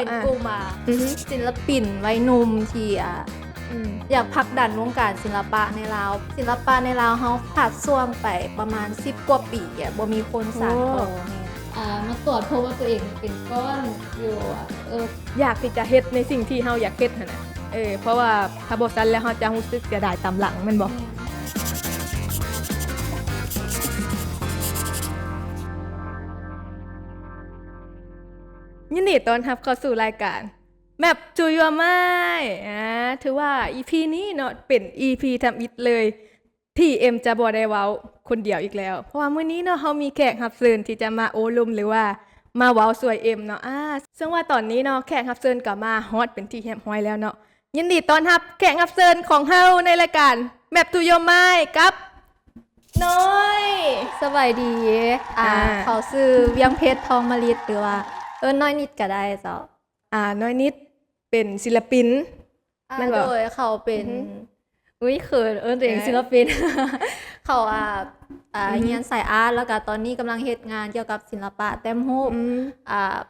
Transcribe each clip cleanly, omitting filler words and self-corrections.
เป็นกลุ่มศิลปินวัยหนุ่มที่อยากผลักดันวงการศิลปะในลาวศิลปะในลาวเฮาขาดช่วงไปประมาณ10กว่าปีบ่มีคนสานต่อมาตรวจพบว่าตัวเองเป็นก้อนอยู่อยากที่จะเฮ็ดในสิ่งที่เฮาอยากเฮ็ดหั่นน่ะเพราะว่าถ้าบ่ซั้นแล้วเฮาจะรู้สึกเสียดายตามหลังแม่นบ่ยินดีต้อนรับเข้าสู่รายการแมปจูยัวไม้ถือว่า EP นี้เนาะเป็น EP ทำอิฐเลยที่เอ็มจะบ่ได้เว้าคนเดียวอีกแล้วเพราะว่ามื้อนี้เนาะเฮามีแขกรับเชิญที่จะมาโอ้ลุมหรือว่ามาเว้าสวยเอ็มเนาะซึ่งว่าตอนนี้เนาะแขกรับเชิญก็มาฮอตเป็นที่เรียบร้อยแล้วเนาะยินดีต้อนรับแขกรับเชิญของเฮาในรายการแมปจูยัวไม้กับน้อยสบายดีเขาชื่อเวียงเพชรทองมะลิหรือว่าน้อยนิดก็ได้เจ้าน้อยนิดเป็นศิลปินโดยเขาเป็นเขินตัวเองศิลปินเขาเรียนสายอาร์ตแล้วก็ตอนนี้กำลังเฮ็ดงานเกี่ยวกับศิลปะแต้มรูป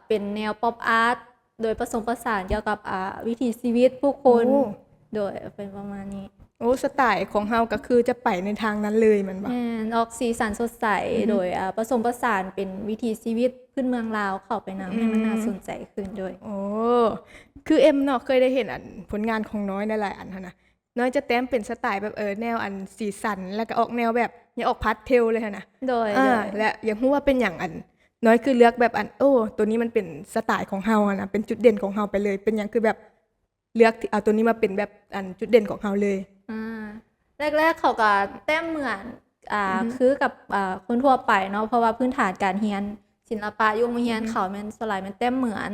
เป็นแนวป๊อปอาร์ตโดยผสมผสานเกี่ยวกับวิถีชีวิตผู้คนโดยเป็นประมาณนี้สไตล์ของเฮาก็คือจะไปในทางนั้นเลยมันบ่ออกสีสันสดใสโดยผสมผสานเป็นวิถีชีวิตพื้นเมืองลาวเข้าไปนำให้มันน่าสนใจขึ้นด้วยคือเอ็มเนาะเคยได้เห็นผลงานของน้อยในหลายอันหั่นน่ะน้อยจะแต้มเป็นสไตล์แบบแนวสีสันแล้วก็ออกแนวแบบอย่าออกพาสเทลเลยหั่นน่ะโดยและอยากรู้ว่าเป็นหยังน้อยคือเลือกแบบตัวนี้มันเป็นสไตล์ของเฮาอ่ะนะเป็นจุดเด่นของเฮาไปเลยเป็นหยังคือแบบเลือกเอาตัวนี้มาเป็นแบบจุดเด่นของเฮาเลยแรกๆเขาก็แต้มเหมือนคือกับคนทั่วไปเนาะเพราะว่าพื้นฐานการเรียนศิลปะยุคเรียนเขามันสลายมันแต้มเหมือน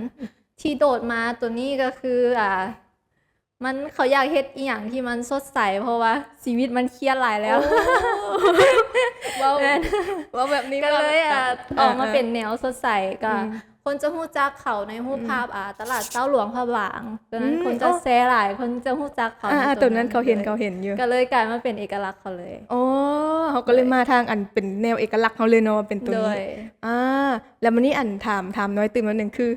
ที่โดดมาตัวนี้ก็คือมันเขาอยากเฮ็ดอีหยังที่มันสดใสเพราะว่าชีวิตมันเครียดหลายแล้วว่าแบบนี้ก็เลยออกมาเป็นแนวสดใสก็คนจะฮู้จักเขาในรูปภาพตลาดเจ้าหลวงพระบางตอนนั้นคนจะแชร์หลายคนจะฮู้จักเขาตัวนั้นเขาเห็นอยู่ก็เลยกลายมาเป็นเอกลักษณ์เขาเลยเขาก็เลยมาทางเป็นแนวเอกลักษณ์เขาเลยเนาะเป็นตัวนี้แล้วมื้อนี้ถามน้อยตื่นมานึงคือ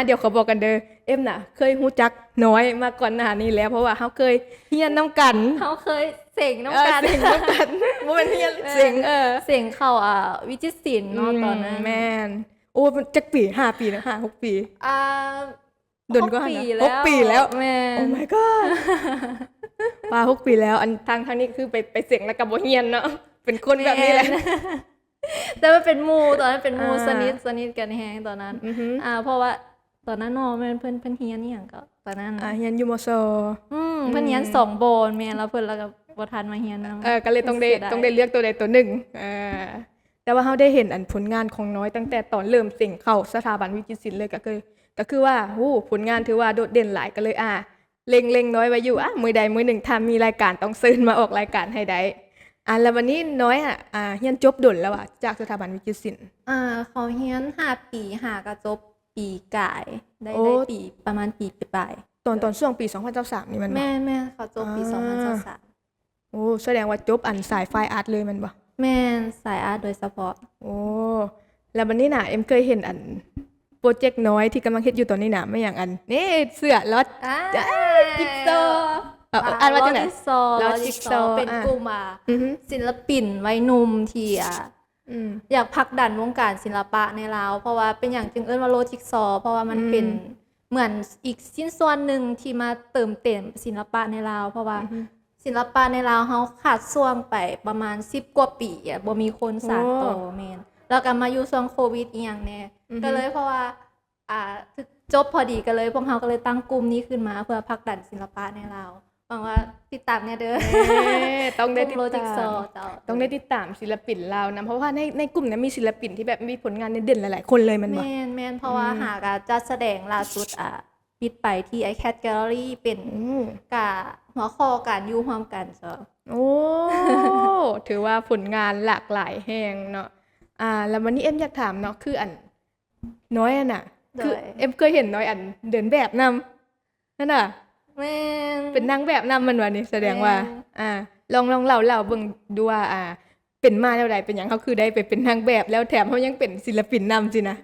เดี๋ยวขอบอกกันเด้อเอ็มน่ะเคยฮู้จักน้อยมาก่อนหน้านี้แล้วเพราะว่าเฮาเคยเรียนนำกันเฮาเคยเส็งนำกันบ่แม่นเรียนเส็งเข้าวิจิตรศิลป์เนาะตอนนั้นแม่นจักปี5ปีนะ5 6ปีดนก็หั่นนะ6ปีแล้วแม่โอ้ my god ว่า6ปีแล้วทางนี้คือไปเส็งแล้วก็บ่เรียนเนาะเป็นคนแบบนี้แหละแต่ว่าเป็นหมู่ตอนนั้นเป็นหมู่สนิทกันแฮงตอนนั้นเพราะว่าตอนนั้นเนาะแม่นเพิ่นเรียนอีหยังก็ตอนนั้นเรียนอยู่มสเพิ่นเรียน2โบนแม่นแล้วเพิ่นแล้วก็บ่ทันมาเรียนนำก็เลยต้องได้เลือกตัวใดตัวหนึ่งแต่ว่าเฮาได้เห็นผลงานของน้อยตั้งแต่ตอนเริ่มเส็งเข้าสถาบันวิจิตรศิลป์เลยก็คือว่าผลงานถือว่าโดดเด่นหลายก็เลยเล็งน้อยไว้อยู่มื้อใดมื้อหนึ่งถ้ามีรายการต้องเชิญมาออกรายการให้ได้แล้ววันนี้น้อยเรียนจบดลแล้วจากสถาบันวิจิตรศิลป์เขาเรียน5ปี5ก็จบปีกายได้ปีประมาณปีปลายตอนช่วงปี2023นี่มันแม่เขาจบปี2023แสดงว่าจบสายไฟอาร์ตเลยมันบ่แม่สายอาร์ตโดยเฉพาะแล้ววันนี้น่ะเอ็มเคยเห็นโปรเจกต์น้อยที่กำลังเฮ็ดอยู่ตอนนี้น่ะไม่อย่างนี่เสื้อล็อตจิ๊กซอว่าจังได๋ล็อตจิ๊กซอเป็นกลุ่มศิลปินวัยหนุ่มที่อยากผลักดันวงการศิลปะในลาวเพราะว่าเป็นอย่างจึงเอิ้นว่าโลจิ๊กซอเพราะว่ามันเป็นเหมือนอีกชิ้นส่วนหนึ่งที่มาเติมเต็มศิลปะในลาวเพราะว่าศิลปะในลาวเฮาขาดช่วงไปประมาณ10กว่าปีบ่มีคนสานต่อแม่นแล้วก็มาอยู่ช่วงโควิดอีหยังแน่ก็เลยเพราะว่าจบพอดีก็เลยพวกเฮาก็เลยตั้งกลุ่มนี้ขึ้นมาเพื่อผลักดันศิลปะในลาวหวังว่าติดตามแน่เด้อต้องได้ติดตามต้องได้ติดตามศิลปินลาวนะเพราะว่าในกลุ่มนั้นมีศิลปินที่แบบมีผลงานเด่นหลายๆคนเลยมันบ่แม่นเพราะว่าหากจัดแสดงล่าสุดปิดไปที่ iCat Gallery เป็นกะหัวข้อการอยู่ร่วมกันซะถือว่าผลงานหลากหลายแฮงเนาะแล้ววันนี้เอ็มอยากถามเนาะคือน้อยน่ะคือเอ็มเคยเห็นน้อยเดินแบบนำนั่นน่ะแม่นเป็นนางแบบนำมันว่านี่แสดงว่าลองเล่าเบิ่งดูว่าเป็นมาแล้วใดเป็นหยังเขาคือได้ไปเป็นนางแบบแล้วแถมเขายังเป็นศิลปินนำสินะ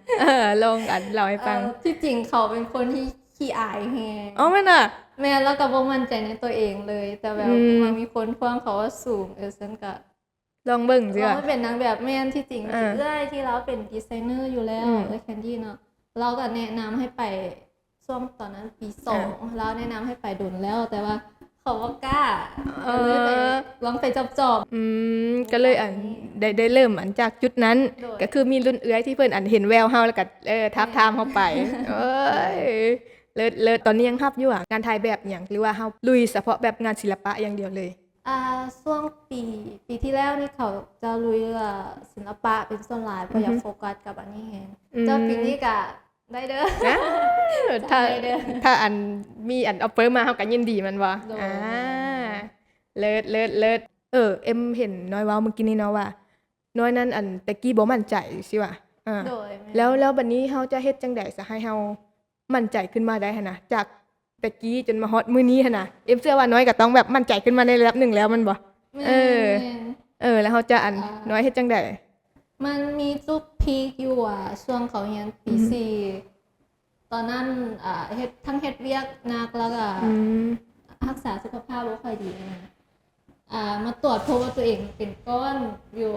ลองเล่าให้ฟังที่จริงเขาเป็นคนที่ ขี้อายแฮง อ๋อแม่นน่ะ แม่แล้วก็บ่มั่นใจในตัวเองเลย แต่แบบมันมีคนพวงเขาว่าสูงฉันก็ ลองเบิ่งสิ เรา ว่า ไม่เป็นนางแบบแม่นที่จริงเอ้ยที่เราเป็นดีไซเนอร์อยู่แล้วแคนดี้เนาะเราก็แนะนำให้ไปช่วงตอนนั้นปี2เราแนะนำให้ไปดุนแล้วแต่ว่าเขาว่ากล้าก็เลยไปลองไปจอบ ก็เลยได้เริ่มจากจุดนั้น โดย ก็คือมีรุ่นเอื้อยที่เพิ่นเห็นแววเฮาแล้วก็ทับทามเฮาไปเอ้ยเลิศตอนนี้ยังรับอยู่งานถ่ายแบบหยังหรือว่าเฮาลุยเฉพาะแบบงานศิลปะอย่างเดียวเลย ช่วงปีที่แล้วนี่เขาจะลุยศิลปะเป็นส่วนหลายเพราะอยากโฟกัสกับอันนี้แฮงเจ้าปีนี้ก็ได้เด้อ นะถ้ามีออฟเฟอร์มาเฮาก็ยินดีมันบ่ โดย เลิศเอ็มเห็นน้อยเว้าเมื่อกี้นี้เนาะว่าน้อยนั้นตะกี้บ่มั่นใจสิว่า โดย แล้วบัดนี้เฮาจะเฮ็ดจังได๋ซะให้เฮามั่นใจขึ้นมาได้หั่นน่ะจากตะกี้จนมาฮอดมื้อนี้หั่นน่ะเอ็มเชื่อว่าน้อยก็ต้องแบบมั่นใจขึ้นมาในระดับหนึ่งแล้วมันบ่ แม่น แล้วเฮาจะน้อยเฮ็ดจังได๋ มันมีจุดพีคอยู่ช่วงเขาเรียนปี4ตอนนั้นเฮ็ดเวียกหนักแล้วก็รักษาสุขภาพบ่ค่อยดีนะมาตรวจพบว่าตัวเองเป็นก้อนอยู่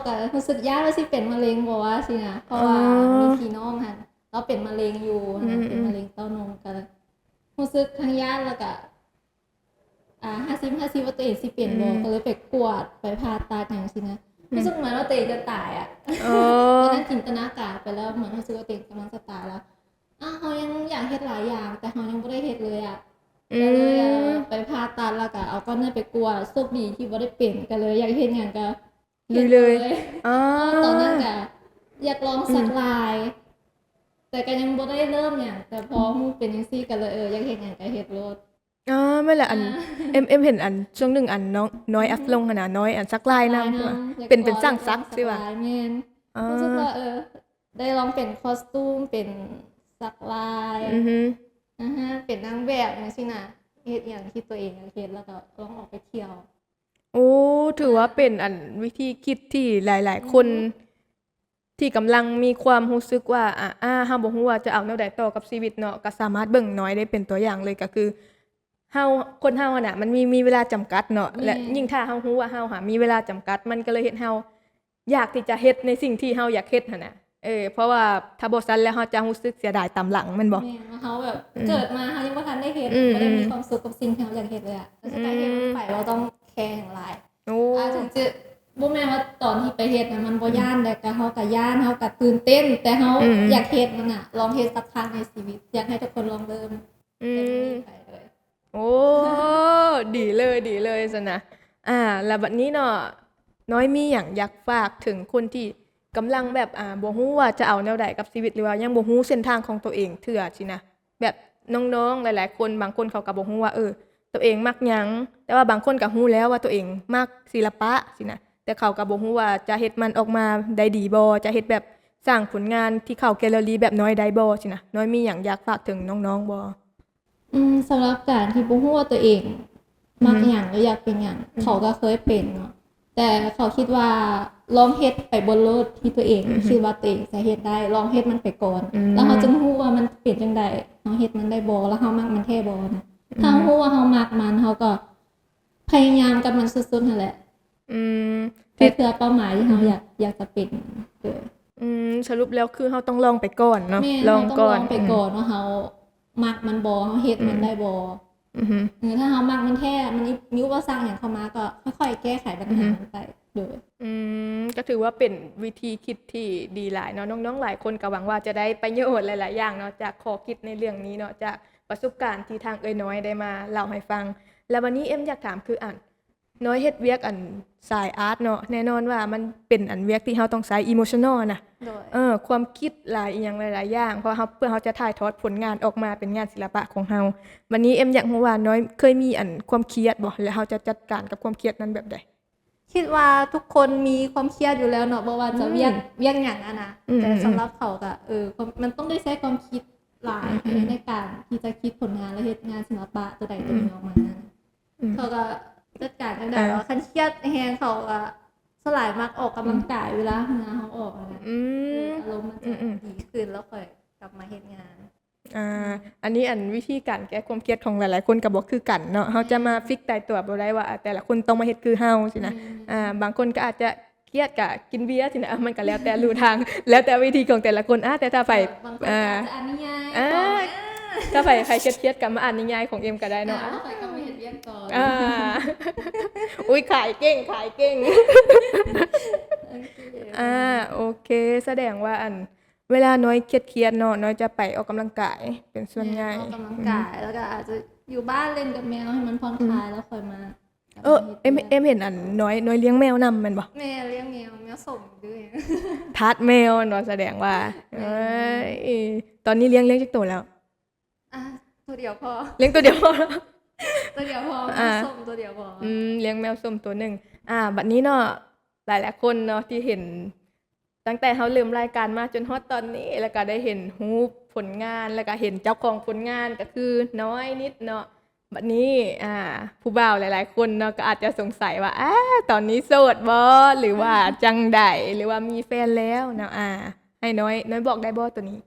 ก็รู้สึกยากว่าสิเป็นมะเร็งบ่ว่าสินะเพราะว่ามีพี่น้องหั่นเราเป็นมะเร็งอยู่เป็นมะเร็งเต้านมก็รู้สึกทั้งยากแล้วก็50-50ว่าตัวเองสิเป็นบ่ก็เลยไปกวดไปผ่าตัดหยังสินะรู้สึกเหมือนว่าตัวเองจะตายตอนนั้นจินตนาการไปแล้วเหมือนรู้สึกว่าตัวเองกำลังจะตายแล้วเฮายังอยากเฮ็ดหลายอย่างแต่เฮายังบ่ได้เฮ็ดเลยก็เลยไปผ่าตัดแล้วก็เอาก้อนเนื้อไปกวดโชคดีที่บ่ได้เป็นก็เลยอยากเฮ็ดหยังก็เฮ็ดเลยตอนนั้นก็อยากลองสักลาย แต่ก็ยังบ่ได้เริ่มหยังแต่พอฮู้เป็นจังซี่ก็เลยอยากเฮ็ดหยังก็เฮ็ดโลด แม่นล่ะเอ็มเห็นช่วงหนึงน้อยอัพลงหั่นน่ะน้อยซักลายนำเป็นช่างซักสิว่า แม่นรู้สึกว่าได้ลองเป็นคอสตูมเป็นสักลายเป็นนางแบบจังซี่น่ะเฮ็ดหยังที่ตัวเองอยากเฮ็ดแล้วก็ลองออกไปเที่ยว โอ้ถือว่าเป็นวิธีคิดที่หลายๆคนที่กำลังมีความรู้สึกว่าเฮาบ่ฮู้ว่าจะเอาแนวใดต่อกับชีวิตเนาะก็สามารถเบิ่งน้อยได้เป็นตัวอย่างเลยก็คือคนเฮาน่ะมันมีเวลาจำกัดเนาะและยิ่งถ้าเฮาฮู้ว่าเฮามีเวลาจำกัดมันก็เลยเฮ็ดเฮาอยากที่จะเฮ็ดในสิ่งที่เฮาอยากเฮ็ดหั่นน่ะเพราะว่าถ้าบ่ซั้นแล้วเฮาจะรู้สึกเสียดายตามหลังแม่นบ่ แม่ว่าเฮาแบบเกิดมาเฮายังบ่ทันได้เฮ็ดบ่ได้มีความสุขกับสิ่งที่เฮาอยากเฮ็ดเลยแต่สุดท้ายเฮ็ดไปเราต้องแคร์อย่างหลายถึงจะบ่แม่นว่าตอนที่ไปเฮ็ดน่ะมันบ่ย้านแต่ก็เฮาก็ย้านเฮาก็ตื่นเต้นแต่เฮาอยากเฮ็ดมันน่ะลองเฮ็ดสักครั้งในชีวิตอยากให้ทุกคนลองเริ่มไปเลย โอ้ดีเลยซั่นน่ะแล้วบัดนี้เนาะน้อยมีหยังอยากฝากถึงคนที่กำลังแบบบ่ฮู้ว่าจะเอาแนวใดกับชีวิตหรือว่ายังบ่ฮู้เส้นทางของตัวเองเทื่อสินะแบบน้องๆหลายๆคนบางคนเขาก็บ่ฮู้ว่าตัวเองมักหยังแต่ว่าบางคนก็ฮู้แล้วว่าตัวเองมักศิลปะสินะแต่เขาก็บ่ฮู้ว่าจะเฮ็ดมันออกมาได้ดีบ่จะเฮ็ดแบบสร้างผลงานที่เข้าแกลเลอรีแบบน้อยได้บ่สินะน้อยมีหยังอยากฝากถึงน้องๆบ่สำหรับการที่บ่ฮู้ว่าตัวเองมักหยังหรืออยากเป็นหยังเขาก็เคยเป็นเนาะแต่เขาคิดว่าลองเฮ็ดไปบนโลดที่ตัวเองคิดว่าตัวเองจะเฮ็ดได้ลองเฮ็ดมันไปก่อนแล้วเขาจะฮู้ว่ามันเป็นจังได๋เฮาเฮ็ดมันได้บ่แล้วเฮามักมันแท้บ่นะถ้าฮู้ว่าเฮามักมันเฮาก็พยายามกับมันสุดๆนั่นแหละเพื่อเป้าหมายที่เฮาอยากจะเป็นสรุปแล้วคือเฮาต้องลองไปก่อนเนาะลองก่อนไปก่อนว่าเฮามักมันบ่เฮาเฮ็ดมันได้บ่ถ้าเฮามักมันแท้มันมีอุปสรรคหยังเข้ามาก็ค่อยๆแก้ไขปัญหามันไปโดยก็ถือว่าเป็นวิธีคิดที่ดีหลายเนาะน้องๆหลายคนก็หวังว่าจะได้ประโยชน์หลายๆอย่างเนาะจากข้อคิดในเรื่องนี้เนาะจากประสบการณ์ที่ทางน้อยได้มาเล่าให้ฟังแล้ววันนี้เอ็มอยากถามคือน้อยเฮ็ดเวียกสายอาร์ตเนาะแน่นอนว่ามันเป็นเวียกที่เฮาต้องใช้อิโมชันนอลนะความคิดหลายอย่างหลายๆอย่างเพราะเพื่อเฮาจะถ่ายทอดผลงานออกมาเป็นงานศิลปะของเฮาวันนี้เอ็มอยากรู้ว่าน้อยเคยมีความเครียดบ่แล้วเฮาจะจัดการกับความเครียดนั้นแบบใดคิดว่าทุกคนมีความเครียดอยู่แล้วเนาะบ่ว่าจะเวียกหยังนะแต่สำหรับเขาก็มันต้องได้ใช้ความคิดหลายในการที่จะคิดผลงานและเฮ็ดงานศิลปะตัวใดตัวหนึ่งออกมาเขาก็จัดการจังได๋ว่าคันเครียดแฮงเขาก็สลายมักออกกำลังกายเวลางานเฮาออกนะอารมณ์มันจะดีขึ้นแล้วค่อยกลับมาเฮ็ดงาน อันนี้วิธีการแก้ความเครียดของหลายๆคนก็บ่คือกันเนาะเฮาจะมาฟิกตายตัวบ่ได้ว่าแต่ละคนต้องมาเฮ็ดคือเฮาสินะบางคนก็อาจจะเครียดก็กินเบียร์สินะมันก็แล้วแต่รูทาง แล้วแต่วิธีของแต่ละคนแต่ถ้าไปบางคนอาจจะอ่านนิยาย ถ้าไปใครเครียดๆก็มาอ่านนิยายของเอ็มก็ได้เนาะไปก็มาเฮ็ดเวียกก่อนอุ้ยขายเก่งโอเคแสดงว่าเวลาน้อยเครียดๆเนาะน้อยจะไปออกกำลังกายเป็นส่วนใหญ่ออกกำลังกายแล้วก็อาจจะอยู่บ้านเล่นกับแมวให้มันผ่อนคลายแล้วค่อยมาเอ็มเห็นน้อยเลี้ยงแมวนำแม่นบ่แม่เลี้ยงแมวส่งด้วยทาสแมวเนาะแสดงว่าตอนนี้เลี้ยงจักตัวแล้วตัวเดียวพอเลี้ยงตัวเดียวพอส้มตัวเดียวพอเลี้ยงแมวส้มตัวนึงบัดนี้เนาะหลายๆคนเนาะที่เห็นตั้งแต่เฮาเริ่มรายการมาจนฮอดตอนนี้แล้วก็ได้เห็นรูปผลงานแล้วก็เห็นเจ้าของผลงานก็คือน้อยนิดเนาะบัดนี้ผู้บ่าวหลายๆคนเนาะก็อาจจะสงสัยว่าตอนนี้โสดบ่หรือว่าจังใดหรือว่ามีแฟนแล้วเนาะให้น้อยบอกได้บ่ตัวนี้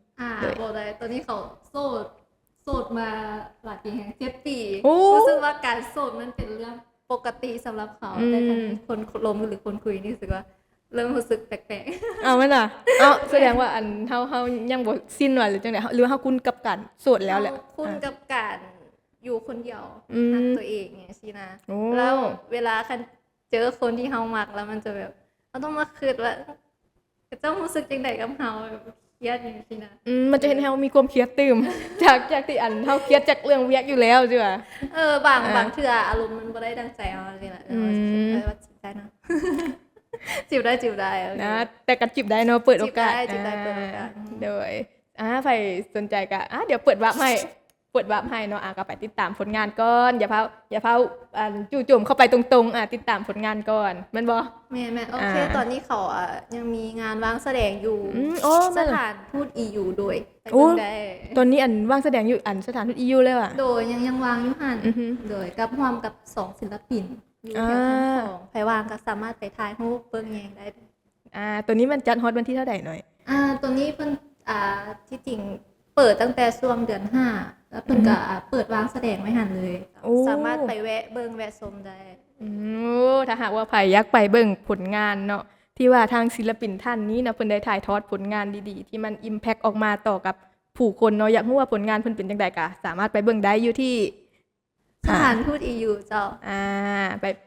บอกได้ตัวนี้เขาโสดมาหลายปีแฮง7 ปีรู้สึกว่าการโสดมันเป็นเรื่องปกติสำหรับเขาแต่ถ้าคนลมหรือคนคุยนี่รู้สึกว่าเริ่มรู้สึกแปลกๆมันแสดงว่าเฮายังบ่สิ้นว่าหรือจังได๋หรือเฮาคุ้นกับการโสดแล้วแหละคุ้นกับการอยู่คนเดียวรักตัวเองไงสินะแล้วเวลาคันเจอคนที่เฮามักแล้วมันจะแบบเราต้องมาคิดว่าเจ้ารู้สึกจังได๋กับเฮาเครียดอย่างสินะมันจะเห็นเฮามีความเครียดตื่มจากที่เฮาเครียดจากเรื่องเวียกอยู่แล้วจ้ะบางเทื่ออารมณ์มันบ่ได้ดังใจเอาจังล่ะว่าจิบได้นะจิบได้นะแต่ก็จิบได้เนาะเปิดโอกาสจิบได้เปิดโอกาสโดยใครสนใจก็เดี๋ยวเปิดวาร์ปให้เนาะก็ไปติดตามผลงานก่อนอย่าเผาจู่โจมเข้าไปตรงๆติดตามผลงานก่อนแม่นบ่แม่โอเคตอนนี้เขายังมีงานวางแสดงอยู่สถานทูต EU โดยตอนนี้วางแสดงอยู่สถานทูต EU เลยว่ะโดยยังวางอยู่หั่นโดยกับร่วมกับ2ศิลปินอยู่แถวชั้น2ไผว่างก็สามารถไปถ่ายรูปเบิ่งแยงได้ตัวนี้มันจัดฮอตวันที่เท่าใดหน่อยตัวนี้เพิ่นที่จริงเปิดตั้งแต่ช่วงเดือน5แล้วเพิ่นก็เปิดวางแสดงไว้หั่นเลยสามารถไปแวะเบิ่งแวะชมได้ถ้าหากว่าไผอยากไปเบิ่งผลงานเนาะที่ว่าทางศิลปินท่านนี้เนาะเพิ่นได้ถ่ายทอดผลงานดีๆที่มัน impact ออกมาต่อกับผู้คนเนาะอยากรู้ว่าผลงานเพิ่นเป็นจังได๋ก็สามารถไปเบิ่งได้อยู่ที่สถานทูต EU เจ้า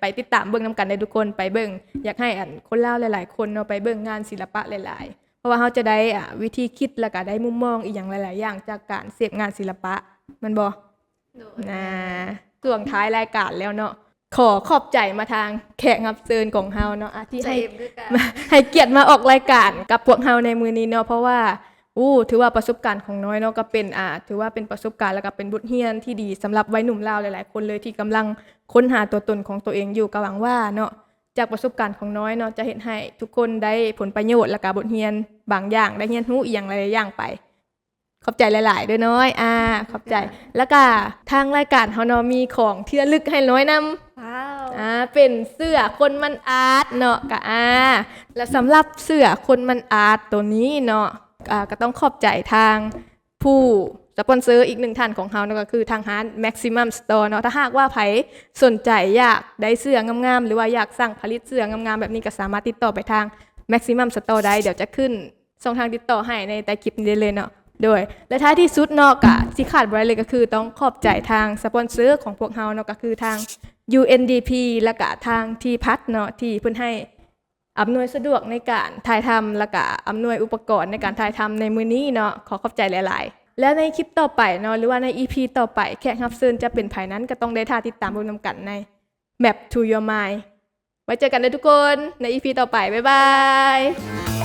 ไปติดตามเบิ่งนํกันได้ทุกคนไปเบิ่งอยากให้คนลาวหลายๆคนเนาะไปเบิ่งงานศิลปะหลายๆเพราะว่าเฮาจะได้วิธีคิดแล้วก็ได้มุมมองอีกอย่างหลายๆอย่างจากการเสพงานศิลปะมันบ่ช่วงท้ายรายการแล้วเนาะขอบใจมาทางแขกรับเชิญของเฮาเนาะที่ให้เกียรติมาออกรายการกับพวกเฮาในมื้อนี้เนาะเพราะว่าถือว่าประสบการณ์ของน้อยเนาะก็เป็นถือว่าเป็นประสบการณ์แล้วก็เป็นบทเรียนที่ดีสำหรับวัยหนุ่มลาวหลายๆคนเลยที่กำลังค้นหาตัวตนของตัวเองอยู่ก็หวังว่าเนาะจากประสบการณ์ของน้อยเนาะจะเห็นให้ทุกคนได้ผลประโยชน์และก็บทเรียนบางอย่างได้เรียนรู้อีกอย่างหลายอย่างไปขอบใจหลายๆด้วยน้อยขอบใจแล้วก็ทางรายการเฮาเนาะมีของที่ระลึกให้น้อยนำเป็นเสื้อคนมันอาร์ตเนาะก็และสำหรับเสื้อคนมันอาร์ตตัวนี้เนาะก็ต้องขอบใจทางผู้สปอนเซอร์อีก1ท่านของเฮาก็คือทางร้าน Maximum Store เนาะถ้าหากว่าไผสนใจอยากได้เสื้องามๆหรือว่าอยากสั่งผลิตเสื้องามๆแบบนี้ก็สามารถติดต่อไปทาง Maximum Store ได้เดี๋ยวจะขึ้นช่องทางติดต่อให้ในใต้คลิปนี้เลยเนาะโดยและท้ายที่สุดเนาะก็สิขาดบ่ได้เลยก็คือต้องขอบใจทางสปอนเซอร์ของพวกเฮาเนาะก็คือทาง UNDP และก็ทางที่พัฒเนาะที่เพิ่นให้อำนวยสะดวกในการถ่ายทำและก็อำนวยอุปกรณ์ในการถ่ายทำในมื้อนี้เนาะขอบใจหลายๆและในคลิปต่อไปเนาะหรือว่าใน EP ต่อไปแขกรับเชิญจะเป็นไผนั้นก็ต้องได้ท่าติดตามเบิ่งนำกันใน Map to Your Mind ไว้เจอกันนะทุกคนใน EP ต่อไปบ๊ายบาย